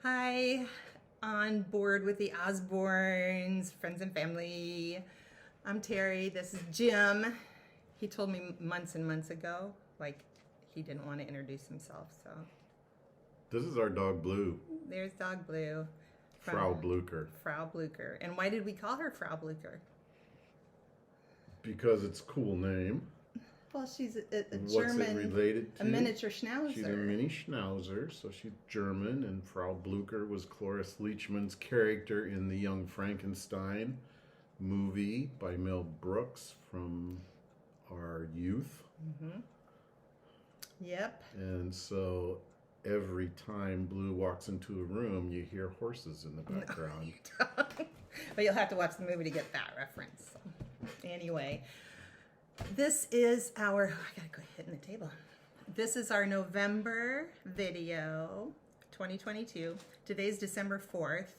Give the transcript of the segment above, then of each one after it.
Hi, on board with the Osborns, friends and family. I'm Terry. This is Jim. He told me months and months ago, like he didn't want to introduce himself. So this is our dog Blue. There's Dog Blue. Frau Blucher. Frau Blucher. And why did we call her Frau Blucher? Because it's a cool name. Well, she's a What's German, it related to? a miniature schnauzer. She's a mini schnauzer, so she's German, and Frau Blucher was Cloris Leachman's character in the Young Frankenstein movie by Mel Brooks from our youth. Mm-hmm. Yep. And so every time Blue walks into a room, you hear horses in the background. No, you don't. But you'll have to watch the movie to get that reference. Anyway. This is our, I gotta go hitting the table. This is our November video, 2022. Today's December 4th.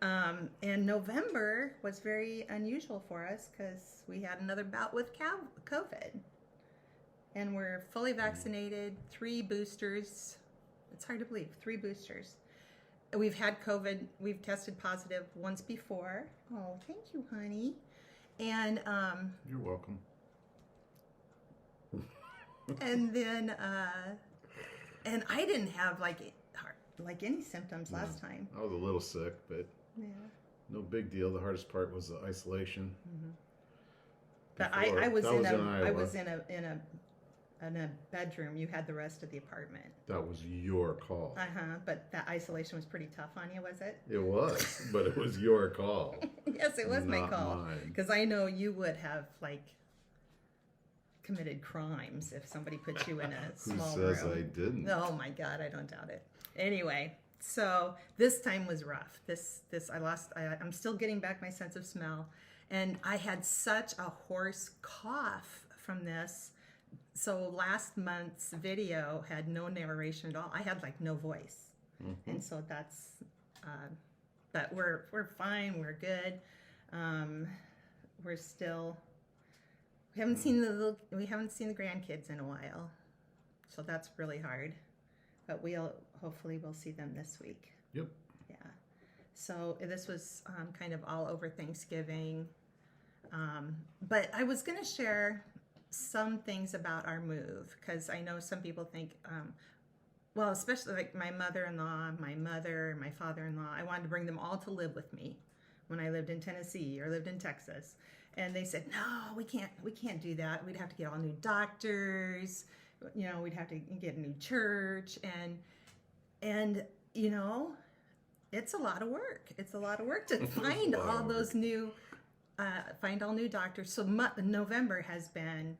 And November was very unusual for us because we had another bout with COVID. And we're fully vaccinated, 3 boosters. It's hard to believe, 3 boosters. We've had COVID, we've tested positive once before. Oh, thank you, honey. And You're welcome. And then, and I didn't have like any symptoms last time. I was a little sick, but yeah, no big deal. The hardest part was the isolation. Mm-hmm. But I was in a bedroom. You had the rest of the apartment. That was your call. But that isolation was pretty tough on you, was it? It was, but it was your call. Yes, it was my Not call. mine. Because I know you would have like committed crimes if somebody put you in a small room. Who says I didn't? Oh my God, I don't doubt it. Anyway, so this time was rough. I'm still getting back my sense of smell. And I had such a hoarse cough from this. So last month's video had no narration at all. I had like no voice. Mm-hmm. And so that's, but we're fine. We're good. We're still, we haven't seen the grandkids in a while. So that's really hard. But hopefully we'll see them this week. Yep. Yeah. So this was kind of all over Thanksgiving. But I was going to share some things about our move because I know some people think, well, especially like my mother-in-law, my mother, my father-in-law, I wanted to bring them all to live with me when I lived in Tennessee or lived in Texas. And they said, no, we can't do that. We'd have to get all new doctors. You know, we'd have to get a new church. And you know, it's a lot of work. It's a lot of work to find all those new, find all new doctors. So November has been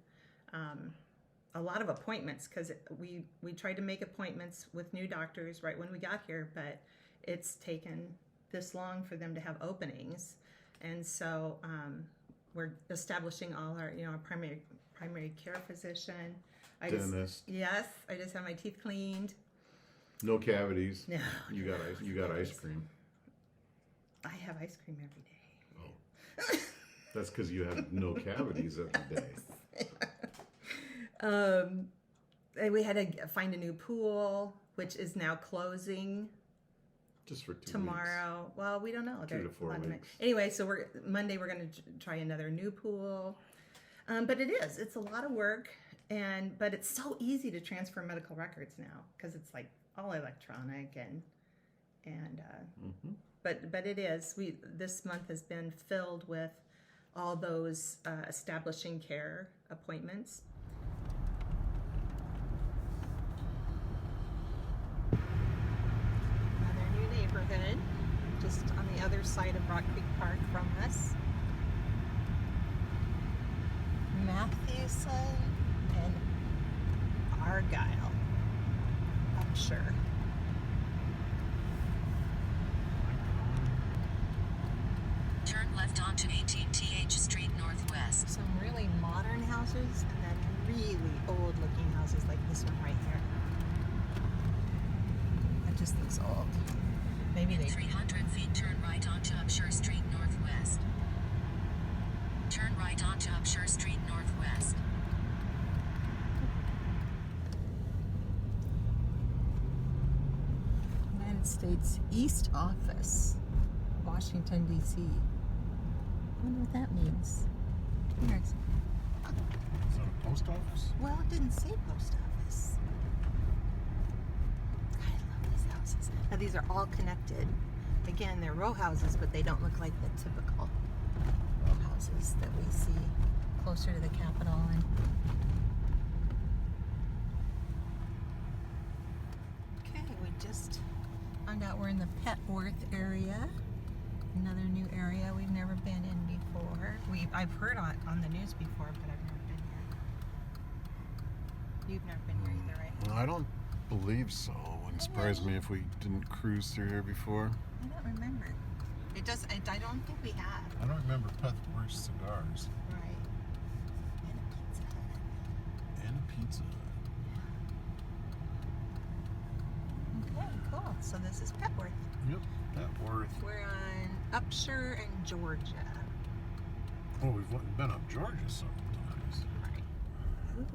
a lot of appointments because we tried to make appointments with new doctors right when we got here, but it's taken this long for them to have openings. And so we're establishing all our, our primary care physician. Dentist. Yes, I just had my teeth cleaned. No cavities. No. You got ice cream. I have ice cream every day. Oh. That's because you have no cavities every day. And we had to find a new pool, which is now closing. Just for 2 tomorrow. weeks. Well, we don't know. 2 to 4 weeks. Anyway, so Monday we're going to try another new pool. But it's a lot of work, but it's so easy to transfer medical records now because it's like all electronic Mm-hmm. but it is. This month has been filled with all those establishing care appointments. Neighborhood, just on the other side of Rock Creek Park from us. Mathewson and Argyle, Upshur. Turn left onto 18th Street Northwest. Some really modern houses and then really old looking houses like this one right here. That just looks old. Maybe In 300 feet, turn right onto Upshur Street Northwest. Turn right onto Upshur Street Northwest. And United States East Office, Washington, D.C. I wonder what that means. Here's, Is that a post office? well, it didn't say post office. I love these houses. Now, these are all connected. Again, they're row houses, but they don't look like the typical row houses that we see closer to the Capitol. And okay, we just found out we're in the Petworth area. Another new area we've never been in before. I've heard on the news before, but I've never been here. You've never been here either, right? Well, I don't believe so. Wouldn't surprise me if we didn't cruise through here before. I don't remember. It does. I don't think we have. I don't remember Petworth cigars. Right. And a Pizza Hut. And a pizza. Okay, cool. So this is Petworth. Yep, Petworth. We're on Upshur and Georgia. Oh, we've been up Georgia several times. Right. Ooh.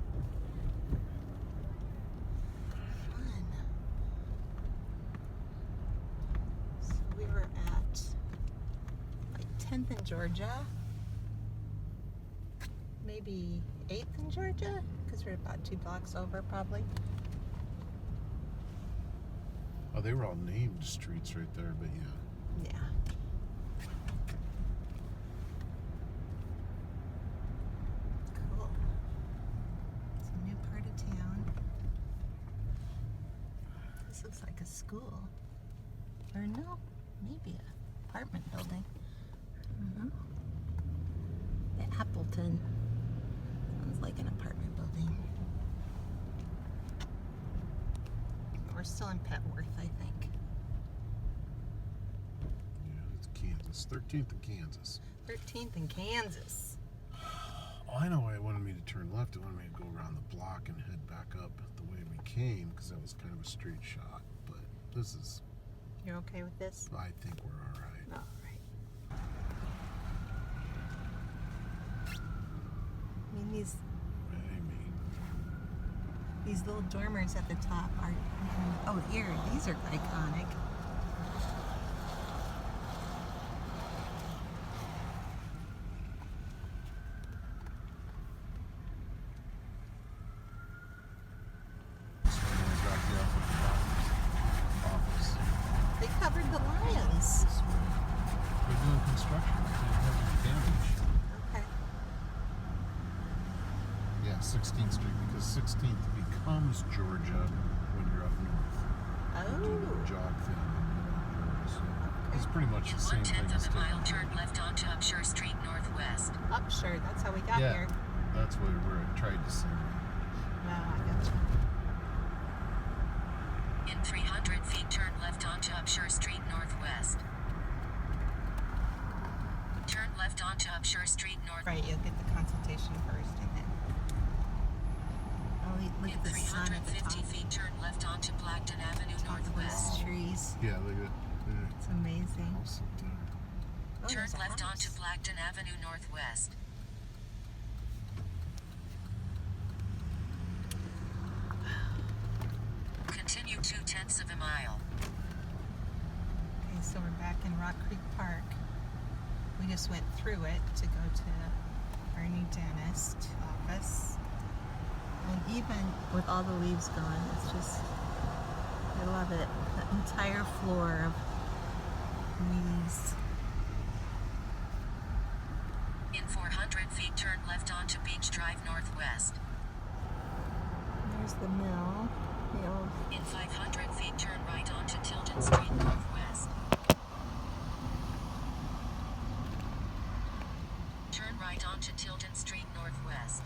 Fun. So we were at like 10th in Georgia. Maybe 8th in Georgia? Because we're about 2 blocks over probably. Oh, they were all named streets right there, but yeah. Yeah. Cool. It's a new part of town. This looks like a school. Or no, maybe an apartment building. The Appleton. Sounds like an apartment building. We're still in Petworth, I think. Yeah, it's Kansas. 13th in Kansas. 13th in Kansas. Oh, I know why it wanted me to turn left. It wanted me to go around the block and head back up the way we came, because that was kind of a straight shot. But this is, You're okay with this? I think we're all right. All right. I mean, these little dormers at the top are, oh, here, these are iconic. They covered the lions. They're doing construction. They have damage. Okay. Yeah, 16th Street, because 16th becomes Georgia when you're up north. You do the Oh. jog thing in Georgia. So it's pretty much In the same 1/10 thing of as a mile, taking- turn left onto Upshur Street Northwest. Upshur, that's how we got Yeah, here. that's where I tried to say. No, I got you. In 300 feet, turn left onto Upshur Street Northwest. Turn left onto Upshur Street North. Right, you'll get the consultation first and then. Oh, look In at the sun at the 350 top. feet, turn left onto Blackton Avenue Top of those Northwest. trees. Yeah, look at that. It's amazing. House up there. Oh, Turn there's a left house. onto Blackton Avenue Northwest. Continue 2/10 of a mile. Okay, so we're back in Rock Creek Park. We just went through it to go to our new dentist office. And even with all the leaves gone, it's just, I love it. The entire floor of leaves. In 400 feet, turn left onto Beach Drive Northwest. There's the mill. The old, In 500 feet, turn right onto Tilden Street Northwest. Turn right onto Tilden Street Northwest.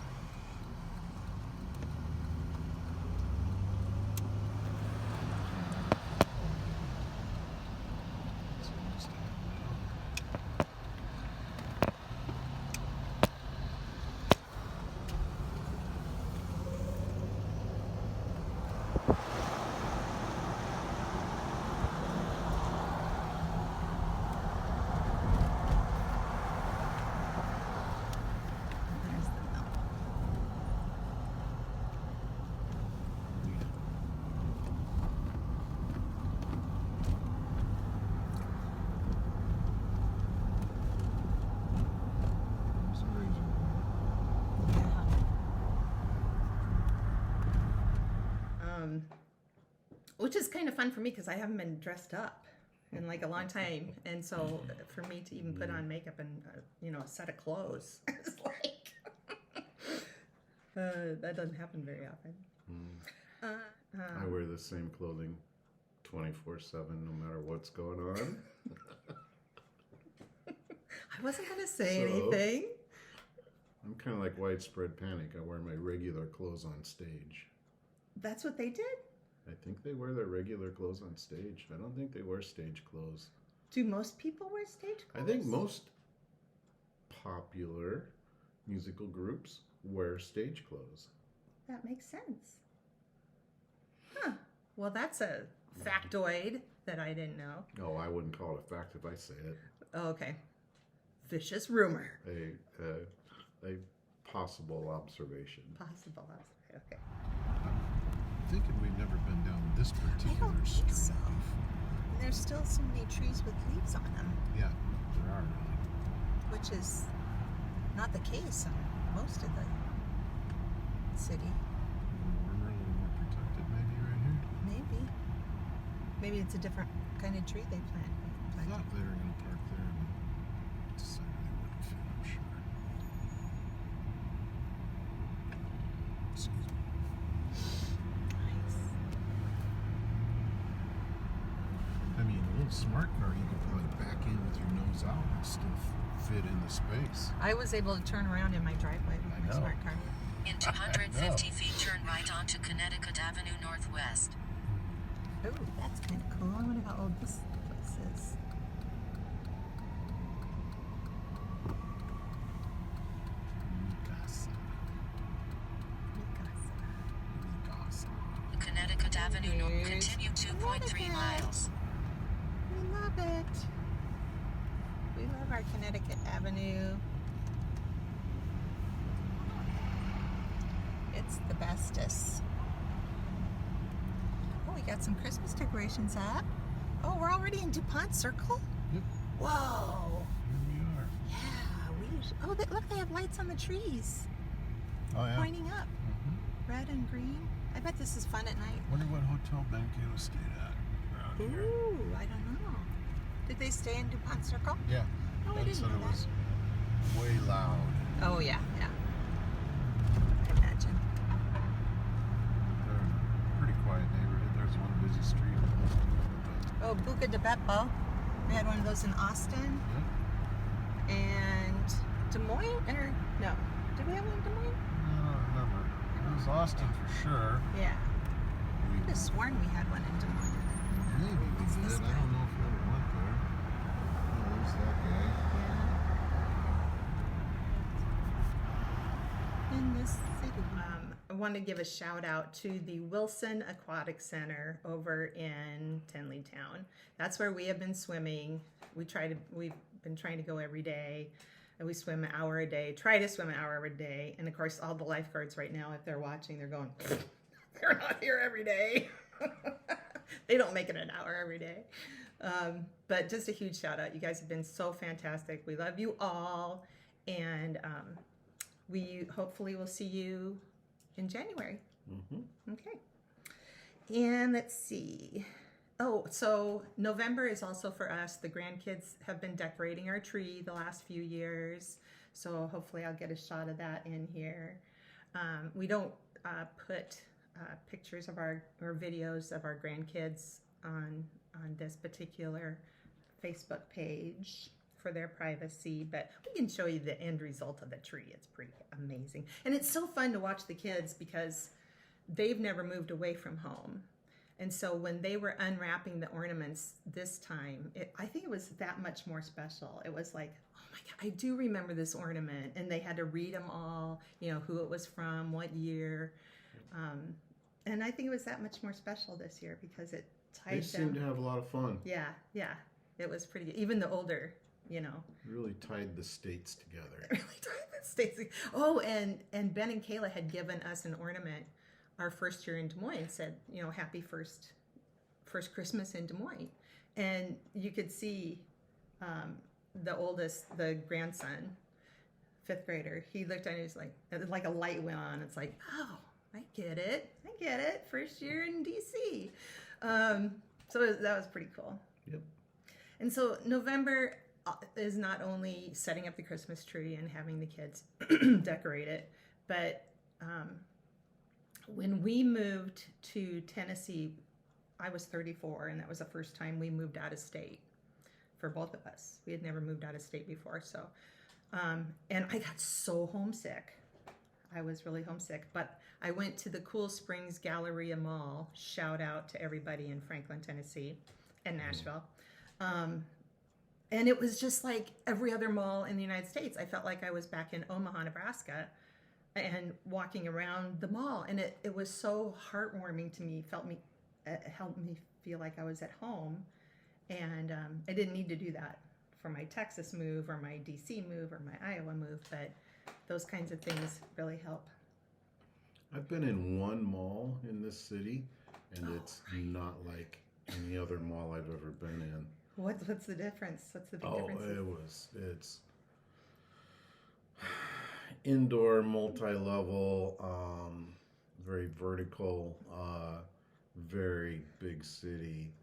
which is kind of fun for me because I haven't been dressed up in like a long time, and so for me to even put on makeup and a set of clothes, it's like that doesn't happen very often. I wear the same clothing 24/7, no matter what's going on. I wasn't gonna say So- anything. I'm kind of like widespread panic. I wear my regular clothes on stage. That's what they did. I think they wear their regular clothes on stage. I don't think they wear stage clothes. Do most people wear stage clothes? I think most popular musical groups wear stage clothes. That makes sense. Huh. Well, that's a factoid that I didn't know. Oh, I wouldn't call it a fact if I say it. Oh, okay. Vicious rumor. A possible observation. Possible. Okay. I'm thinking we've never been down this I particular don't street. think so. And there's still so many trees with leaves on them, Yeah, there are really. which is not the case in most of the city. A little warmer, a little more protected maybe right here. Maybe it's a different kind of tree they plant. I thought they were going to park there and decided they wouldn't fit, I'm sure. Excuse me. Nice. I mean, a little smart car you could probably back in with your nose out and still fit in the space. I was able to turn around in my driveway with I my know. smart car. In 250 feet, turn right onto Connecticut Avenue Northwest. Oh, that's kind of cool. I wonder how old this place is. Mikasa. Mikasa. Connecticut Avenue North. Here's Continue 2.3 Connecticut. miles. We love it. We love our Connecticut Avenue. It's the bestest. Oh, we got some Christmas decorations up. Oh, we're already in DuPont Circle? Yep, Whoa. here we are. Yeah, look, they have lights on the trees Oh, yeah. pointing up. Mm-hmm. Red and green. I bet this is fun at night. Wonder what hotel Ben Kayla stayed at around here. Ooh, I don't know. Did they stay in DuPont Circle? Yeah, Oh, I Ben didn't said know it that. was way loud. Oh, yeah. I imagine. They're in a pretty quiet neighborhood. There's one busy street. Oh, Buca di Beppo. We had one of those in Austin Yeah. and Des Moines. Or no, did we have one in Des Moines? I don't remember. It was Austin for sure. Yeah, I We, could have sworn we had one in Des Moines. maybe we It's did. this I guy. don't know if we ever went there. Oh, there's that guy. Yeah. In this city. I want to give a shout out to the Wilson Aquatic Center over in Tenleytown. That's where we have been swimming. We've been trying to go every day. And we swim an hour a day, try to swim an hour every day. And of course, all the lifeguards right now, if they're watching, they're going, they're not here every day. They don't make it an hour every day. But just a huge shout out. You guys have been so fantastic. We love you all. And we hopefully will see you in January. Mm-hmm. Okay. And let's see. Oh, so November is also for us. The grandkids have been decorating our tree the last few years. So hopefully I'll get a shot of that in here. We don't put pictures of or videos of our grandkids on this particular Facebook page for their privacy, but we can show you the end result of the tree. It's pretty amazing. And it's so fun to watch the kids because they've never moved away from home. And so when they were unwrapping the ornaments this time, I think it was that much more special. It was like, oh my God, I do remember this ornament. And they had to read them all, who it was from, what year. And I think it was that much more special this year because it tied They seem them. to have a lot of fun. Yeah. It was pretty good. Even the older, Really tied the states together. really tied the Stacy. Oh, and Ben and Kayla had given us an ornament our first year in Des Moines. Said, happy first Christmas in Des Moines. And you could see the oldest, the grandson, 5th grader, he looked at it, he was like a light went on. It's like, oh, I get it. Get it? First year in DC. That was pretty cool. Yep. And so November is not only setting up the Christmas tree and having the kids decorate it, but when we moved to Tennessee, I was 34, and that was the first time we moved out of state for both of us. We had never moved out of state before, so and I got so homesick. I was really homesick, but I went to the Cool Springs Galleria Mall. Shout out to everybody in Franklin, Tennessee, and Nashville. And it was just like every other mall in the United States. I felt like I was back in Omaha, Nebraska, and walking around the mall. And it was so heartwarming to me. It helped me feel like I was at home. And I didn't need to do that for my Texas move or my DC move or my Iowa move, but those kinds of things really help. I've been in one mall in this city, and it's not like any other mall I've ever been in. What's the difference? What's the big difference? It's indoor, multi-level, very vertical, very big city,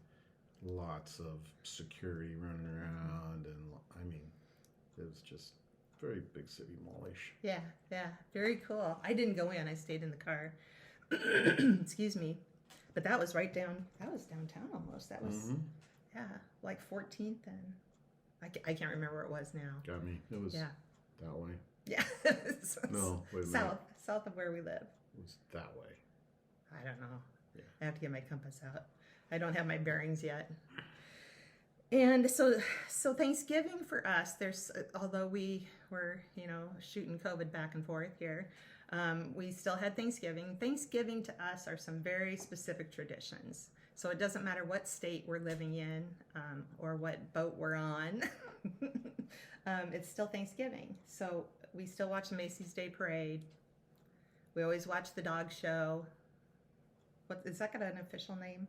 lots of security running around, and I mean, it was just very big city mallish. Yeah, very cool. I didn't go in. I stayed in the car. Excuse me. But that was downtown almost. That was, yeah, like 14th and I can't remember where it was now. Got me. It was that way. Yeah. No, wait a minute. South of where we live. It was that way. I don't know. Yeah. I have to get my compass out. I don't have my bearings yet. And so Thanksgiving for us, although we were, shooting COVID back and forth here, we still had Thanksgiving. Thanksgiving to us are some very specific traditions. So it doesn't matter what state we're living in or what boat we're on. It's still Thanksgiving. So we still watch the Macy's Day Parade. We always watch the dog show. Is that got an official name?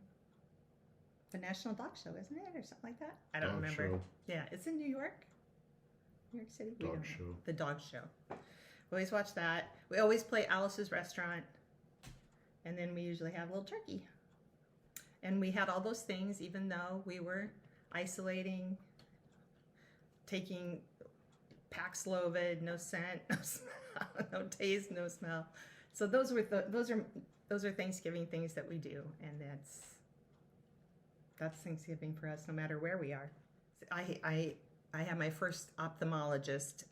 The National Dog Show, isn't it? Or something like that? I don't remember. Show. Yeah, it's in New York. New York City? Dog show. The dog show. We always watch that. We always play Alice's Restaurant. And then we usually have a little turkey. And we had all those things, even though we were isolating, taking Paxlovid, no scent, no smell, no taste, no smell. So those are Thanksgiving things that we do, and that's Thanksgiving for us, no matter where we are. I had my first ophthalmologist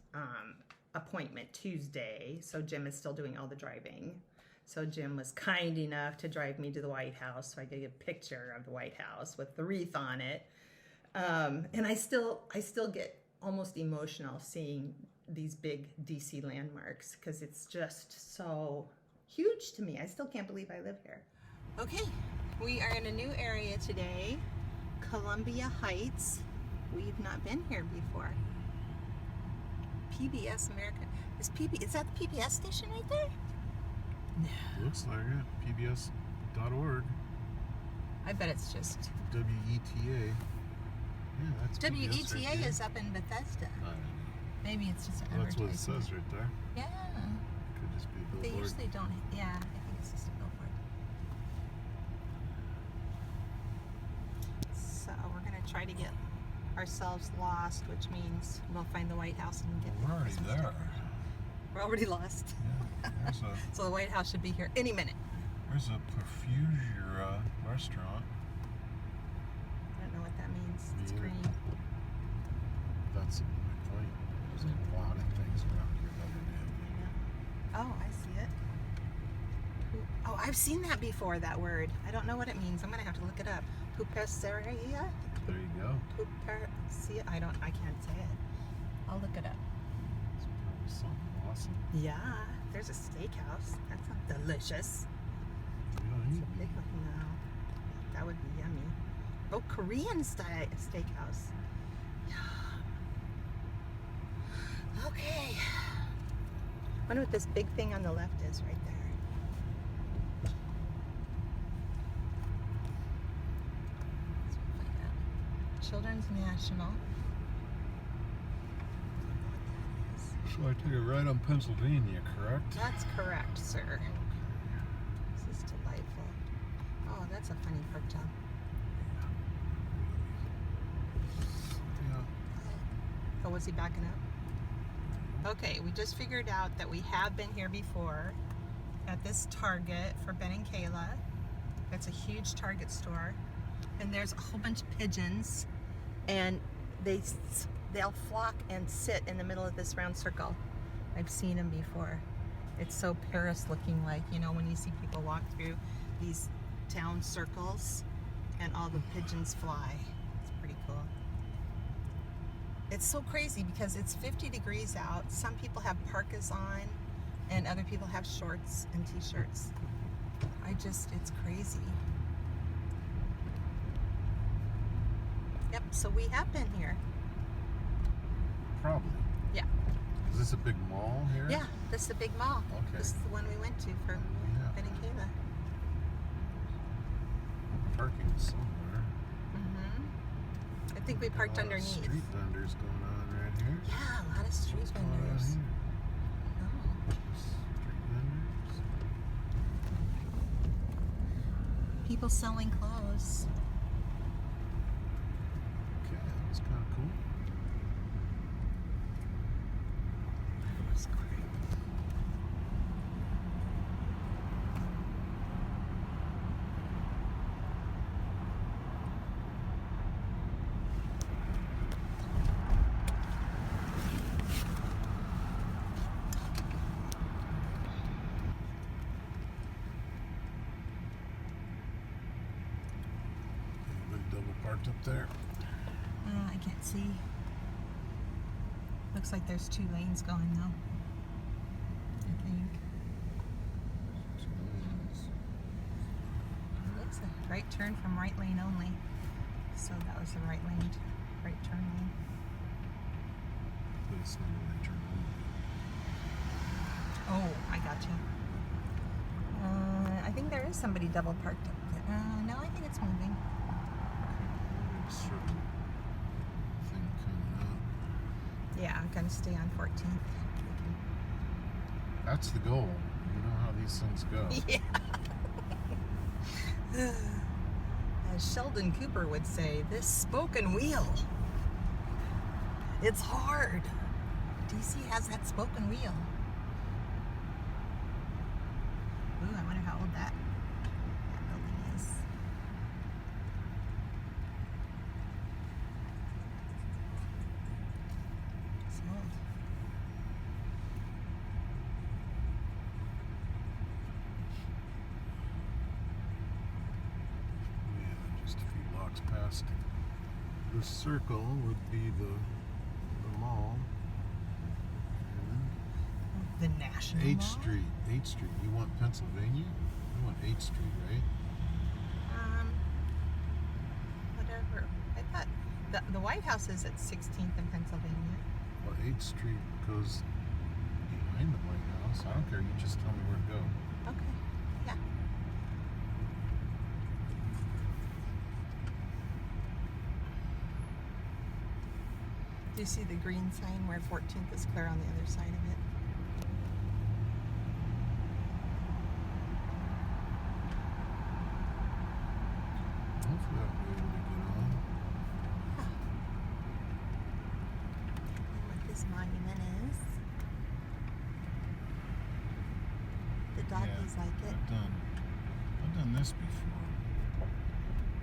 appointment Tuesday, so Jim is still doing all the driving. So Jim was kind enough to drive me to the White House, so I could get a picture of the White House with the wreath on it. And I still get almost emotional seeing these big DC landmarks because it's just so huge to me. I still can't believe I live here. Okay, we are in a new area today, Columbia Heights. We've not been here before. PBS America. Is that the PBS station right there? No. Looks like it. PBS.org. I bet it's just WETA. Yeah, that's PBS WETA right there. is up in Bethesda. Maybe it's just an That's what it advertisement. says right there. Yeah. Could just be a They billboard. usually don't. Yeah, I think it's just a billboard. So we're gonna try to get ourselves lost, which means we'll find the White House and get. We're already Christmas there. stuff. We're already lost. Yeah, So the White House should be here any minute. there's a Perfusura restaurant. I don't know what that means. It's Yeah. green. That's my point. There's a lot of things around here that are new. Oh, I see it. Oh, I've seen that before, that word. I don't know what it means. I'm going to have to look it up. Pupuseria? There you go. Pupuseria? I can't say it. I'll look it up. It's probably something awesome. Yeah, there's a steakhouse. That sounds delicious. You don't It's need a big one. No, that would be yummy. Oh, Korean steakhouse. Okay. Wonder what this big thing on the left is right there. Let's find out. Children's National. So I took it right on Pennsylvania, correct? That's correct, sir. This is delightful. That's a funny pork chop. Yeah. Oh, was he backing up? Okay, we just figured out that we have been here before at this Target for Ben and Kayla. It's a huge Target store. And there's a whole bunch of pigeons. And they'll flock and sit in the middle of this round circle. I've seen them before. It's so Paris looking, like, you know, when you see people walk through these town circles and all the pigeons fly. It's pretty cool. It's so crazy because it's 50 degrees out. Some people have parkas on and other people have shorts and t-shirts. It's crazy. Yep, so we have been here. Probably. Yeah. Is this a big mall here? Yeah, this is a big mall. Okay. This is the one we went to for Yeah. Ben and Kayla. Parking somewhere. Mm-hmm. I think we parked Got a lot of underneath. Street vendors going on right here. Yeah, a lot of street What's going on vendors. here? Oh. Street vendors. People selling clothes. Okay, that was kind of cool. That's great. Anybody double parked up there? I can't see. Looks like there's 2 lanes going though. I think. It's a right turn from right lane only. So that was the right lane, right turn lane. But it's not a right turn only. Oh, I got you. I think there is somebody double parked up there. No, I think it's moving. Big circle thing coming up. Yeah, I'm gonna stay on 14th. That's the goal. You know how these things go. Yeah. As Sheldon Cooper would say, this spoken wheel. It's hard. DC has that spoken wheel. Ooh, I wonder how old that building is. It's old. Yeah, just a few blocks past the circle would be the mall. The National And 8th Mall? Street. 8th Street. You want Pennsylvania? You want 8th Street, right? Whatever. I thought the White House is at 16th in Pennsylvania. Well, 8th Street goes behind the White House. I don't care. You just tell me where to go. Okay. Yeah. Do you see the green sign where 14th is clear on the other side of it? Hopefully I'll be able to get on. What this monument is. The doggies like it. I've done this before.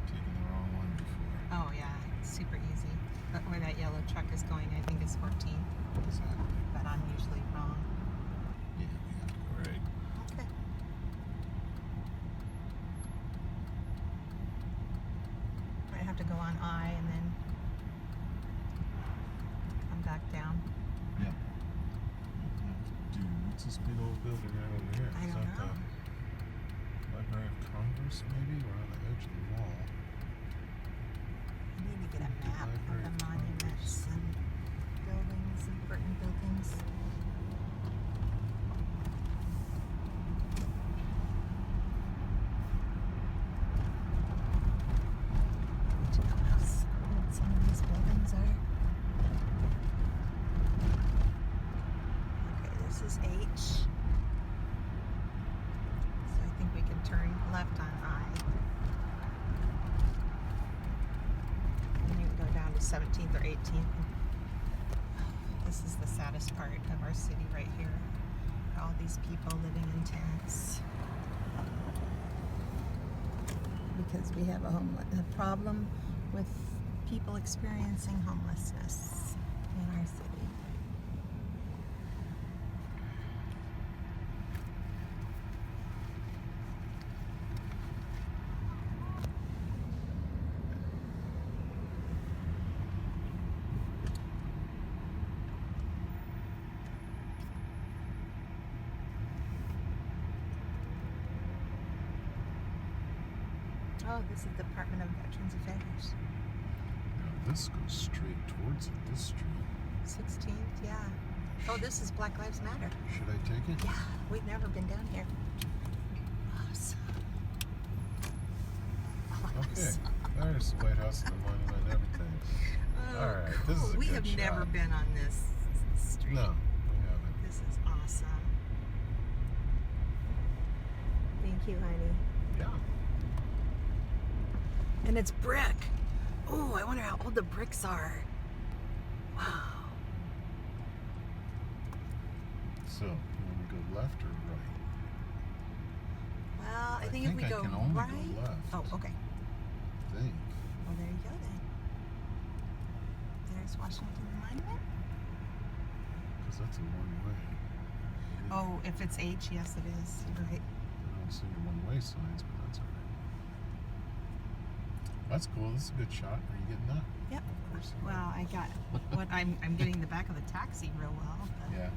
Taken the wrong one before. Oh yeah, it's super easy. But where that yellow truck is going, I think is 14th. Exactly. But I'm usually wrong. Yeah, we have to go right. Okay. I have to go on I and then come back down. Yeah. Dude, what's this big old building right over here? I Is don't that know. the Library of Congress, maybe? We're on the edge of the wall. I need to get a map of Library the of monuments and buildings, important buildings. Do you know how old some of these buildings are? Okay, this is H. So I think we can turn left on I. 17th or 18th. This is the saddest part of our city right here. All these people living in tents. Because we have a problem with people experiencing homelessness in our city. Oh, this is the Department of Veterans Affairs. Now this goes straight towards it, this street. 16th, yeah. Oh, this is Black Lives Matter. Should I take it? Yeah, we've never been down here. Awesome. Okay. There's the White House and the monument and everything. Oh, All right, this is a we good have shot. never been on this street. No, we haven't. This is awesome. Thank you, honey. Yeah. And it's brick. Oh, I wonder how old the bricks are. Wow. So, you want to go left or right? Well, I I think if think we I go can only go right. left. Oh, okay. I think. Well, there you go then. There's Washington Monument. Because that's a one-way. Oh, if it's H, yes, it is. You're right. I don't see any one-way signs, but that's all right. That's cool. This is a good shot. Are you getting that? Yep. Of course you are. Well, I got what I'm getting the back of the taxi real well. But Yeah.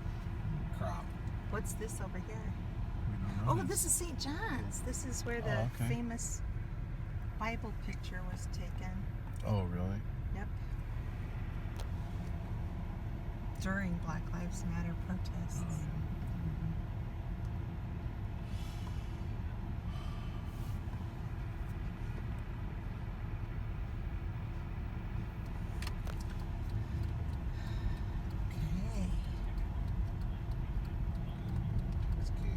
Crop. what's this over here? We don't know Oh, this is St. John's. This is where the Oh, okay. famous Bible picture was taken. Oh, really? Yep. During Black Lives Matter protests. Okay. It's good.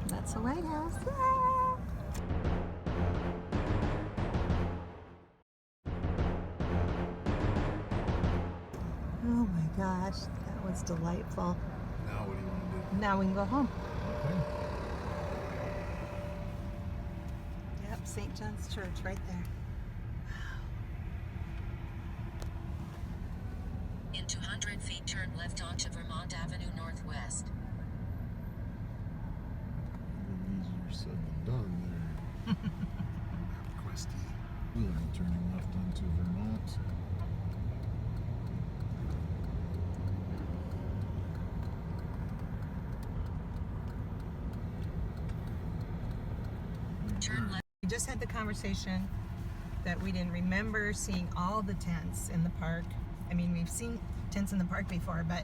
That's the White House. Yeah. Oh my gosh, that was delightful. Now what do you want to do? Now we can go home. Okay. Yep, St. John's Church right there. In 200 feet, turn left onto Vermont Avenue Northwest. Easier said than done there. Questy. We'll be turning left onto Vermont. Turn left. We just had the conversation that we didn't remember seeing all the tents in the park. I mean, we've seen tents in the park before, but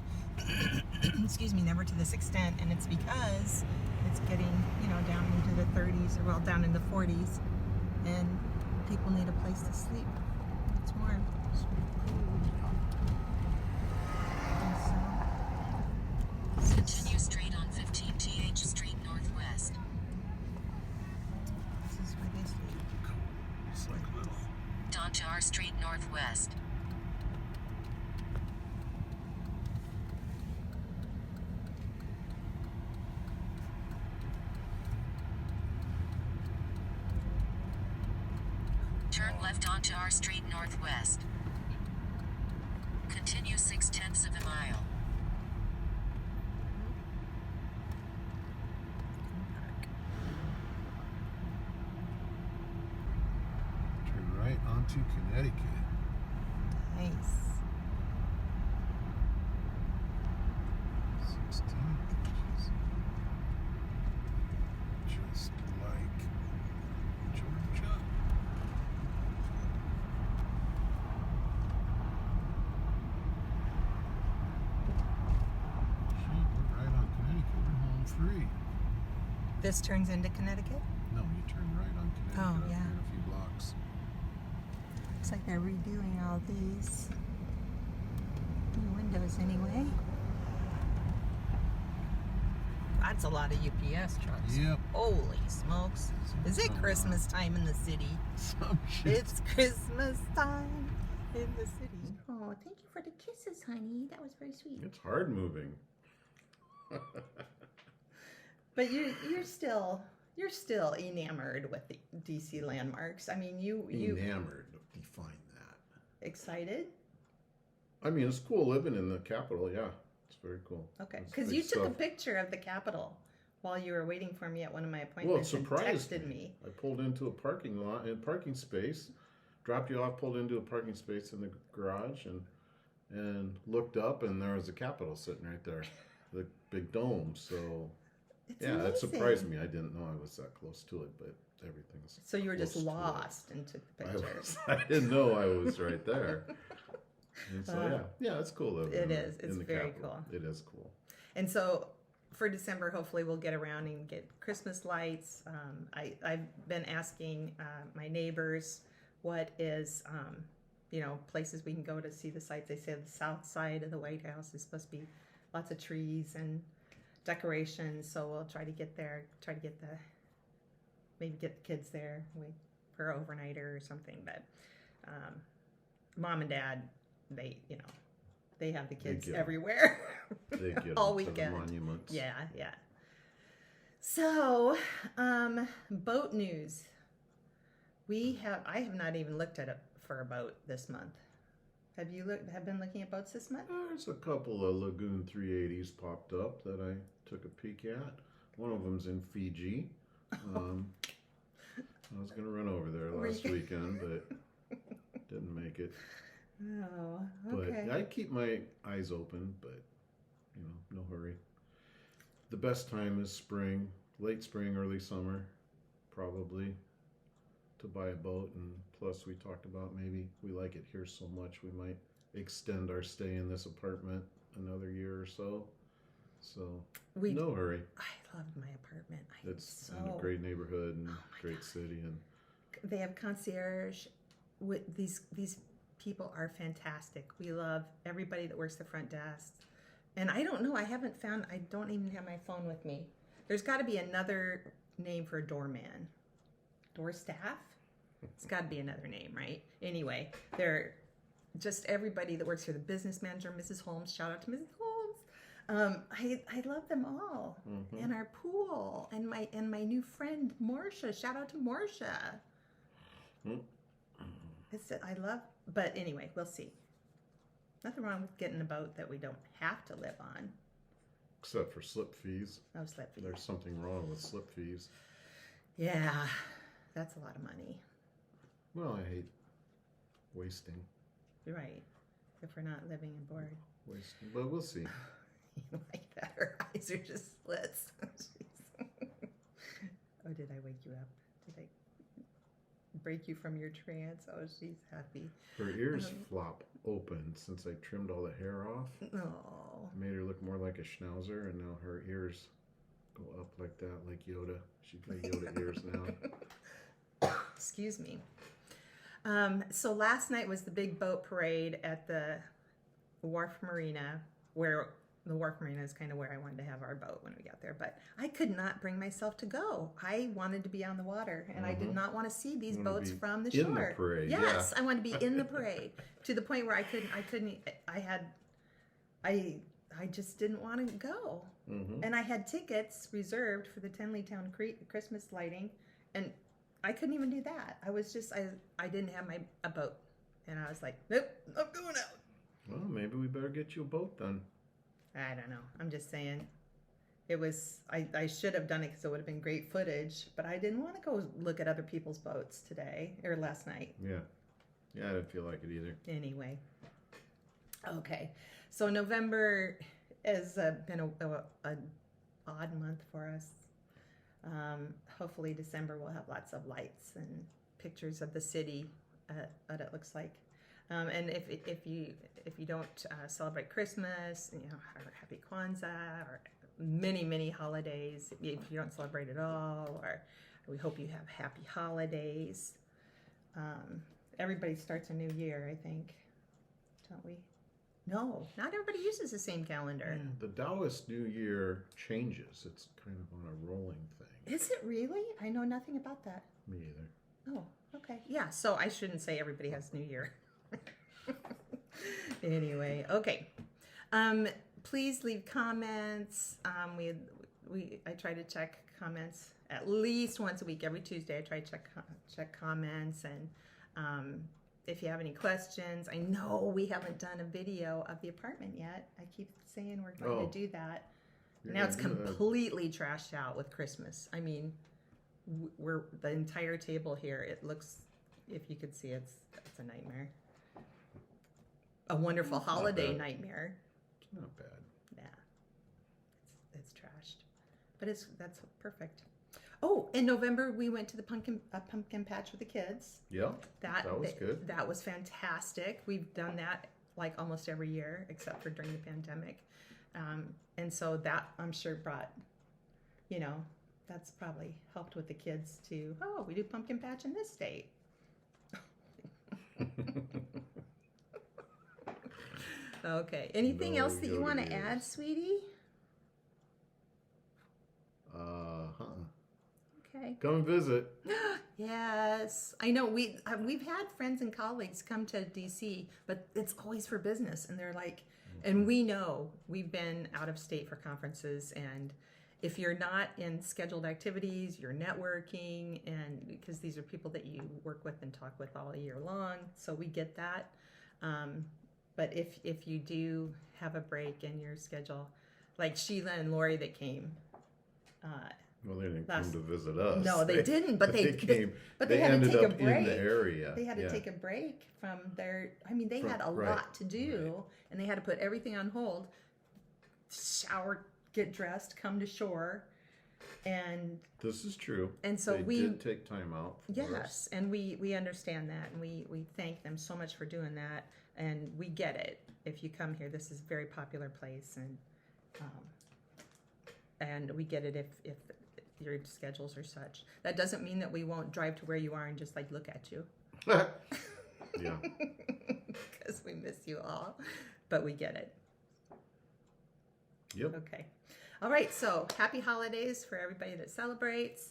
excuse me, never to this extent. And it's because it's getting, down into the 30s or down in the 40s, and people need a place to sleep. It's warm. And so, Continue straight on 15 TH Street Northwest. this is where they sleep. It's like little. Onto R Street Northwest. Turn left onto R Street Northwest. Continue 0.6 of a mile. Turn right onto Connecticut. Nice. 16th, which is just like Georgia. Shit, we're right on Connecticut. We're home free. This turns into Connecticut. No, you turn right on Connecticut Oh, up yeah. here in a few blocks. Looks like they're redoing all these new windows anyway. That's a lot of UPS trucks. Yep. Holy smokes. Is it Christmas time in the city? Some shit. It's Christmas time in the city. Oh, thank you for the kisses, honey. That was very sweet. It's hard moving. But you're still enamored with the DC landmarks. I mean, you Enamored. Define that. excited? I mean, it's cool living in the capital. Yeah, it's very cool. Okay, It's because big you took a stuff. picture of the Capitol while you were waiting for me at one of my Well, it appointments and surprised texted me. me. I pulled into a parking lot and parking space, dropped you off, pulled into a parking space in the garage, and looked up, and there was the Capitol sitting right there, the big dome. So It's yeah, that amazing. surprised me. I didn't know I was that close to it, but everything's. So you were just close to it. lost and took the pictures. I didn't know I was right there. And so yeah, it's cool living. It in is. the- It's in the very Capitol. cool. It is cool. And so for December, hopefully we'll get around and get Christmas lights. I've been asking my neighbors what is, places we can go to see the sights. They say the south side of the White House is supposed to be lots of trees and decorations. So we'll try to get there, maybe get the kids there for an overnighter or something. But mom and dad, they have the kids get 'em. everywhere. They get All them to the weekend. monuments. Yeah. So, boat news. I have not even looked for a boat this month. Have you been looking at boats this month? There's a couple of Lagoon 380s popped up that I took a peek at. One of them's in Fiji. I was going to run over there Were last you- weekend, but didn't make it. Oh, But okay. I keep my eyes open, but no hurry. The best time is spring, late spring, early summer, probably, to buy a boat. And plus, we talked about maybe we like it here so much we might extend our stay in this apartment another year or so. So no hurry. I loved my apartment. It's in a great neighborhood and great city, and They have concierge. With these people are fantastic. We love everybody that works the front desk. And I don't know. I don't even have my phone with me. There's got to be another name for a doorman. Door staff? It's got to be another name, right? Anyway, they're just everybody that works here. The business manager, Mrs. Holmes. Shout out to Mrs. Holmes. I love them all. Mhm. And our pool and my new friend Marcia. Shout out to Marcia. But anyway, we'll see. Nothing wrong with getting a boat that we don't have to live on. except for slip fees. No slip fees. There's something wrong with slip fees. Yeah, that's a lot of money. Well, I hate wasting. You're right. If we're not living aboard. Wasting, but we'll see. You like that? Her eyes are just slits. Jeez. Oh, did I wake you up? Did I break you from your trance? Oh, she's happy. Her ears flop open since I trimmed all the hair off. Oh. Made her look more like a schnauzer, and now her ears go up like that, like Yoda. She's got Yoda ears now. Excuse me. So last night was the big boat parade at the Wharf Marina, where the Wharf Marina is kind of where I wanted to have our boat when we got there. But I could not bring myself to go. I wanted to be on the water, and I did not want to see these You wanna boats be from the in shore. the parade, Yes, yeah. I wanted to be in the parade to the point where I just didn't want to go. Mm-hmm. And I had tickets reserved for the Tenleytown Christmas lighting, and I couldn't even do that. I was just, I didn't have a boat. And I was like, nope, I'm going out. Well, maybe we better get you a boat then. I don't know. I'm just saying. It was, I should have done it because it would have been great footage, but I didn't want to go look at other people's boats today, or last night. Yeah. Yeah, I didn't feel like it either. Anyway. Okay. So November has been a odd month for us. Hopefully December we'll have lots of lights and pictures of the city, what it looks like. And if you don't celebrate Christmas, or Happy Kwanzaa, or many holidays, if you don't celebrate at all, or we hope you have happy holidays. Everybody starts a new year, I think, don't we? No, not everybody uses the same calendar. Yeah, the Taoist New Year changes. It's kind of on a rolling thing. Is it really? I know nothing about that. Me either. Oh, okay. Yeah, so I shouldn't say everybody has New Year. Anyway, okay. Please leave comments. I try to check comments at least once a week. Every Tuesday I try to check comments, and if you have any questions. I know we haven't done a video of the apartment yet. I keep saying we're going to do that. You're Now it's gonna do that. completely trashed out with Christmas. I mean, we're the entire table here. It looks, if you could see, it's a nightmare. A wonderful It's not holiday bad. nightmare. It's not bad. Yeah, it's trashed, but that's perfect. Oh, in November we went to the pumpkin patch with the kids. Yeah, That was good. That was fantastic. We've done that like almost every year, except for during the pandemic, and so that I'm sure brought, that's probably helped with the kids to. Oh, we do pumpkin patch in this state. Okay. Anything No, else that you go want to to yours. add, sweetie? Okay. Come and visit. Yes, I know. We've had friends and colleagues come to DC, but it's always for business, and they're like, and we know we've been out of state for conferences, and if you're not in scheduled activities, you're networking, and because these are people that you work with and talk with all year long, so we get that. But if you do have a break in your schedule, like Sheila and Lori that came. Well, they didn't Last- come to visit us. No, they didn't, but they came. but they they had to ended take a up in break. the area. They had to Yeah. take a break from their. I mean, they had a Right, lot to do, and they had to put everything on hold. Shower, get dressed, come to shore, and This is true. And so they we- did take time out. For yes, us. and we understand that, and we thank them so much for doing that, and we get it. If you come here, this is a very popular place, and we get it if your schedules are such. That doesn't mean that we won't drive to where you are and just like look at you. Yeah. Because we miss you all, but we get it. Yep. Okay. All right. So happy holidays for everybody that celebrates,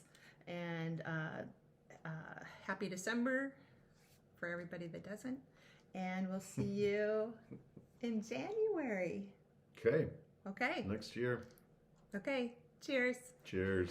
and happy December for everybody that doesn't. And we'll see you in January. Okay. Okay. Next year. Okay. Cheers. Cheers.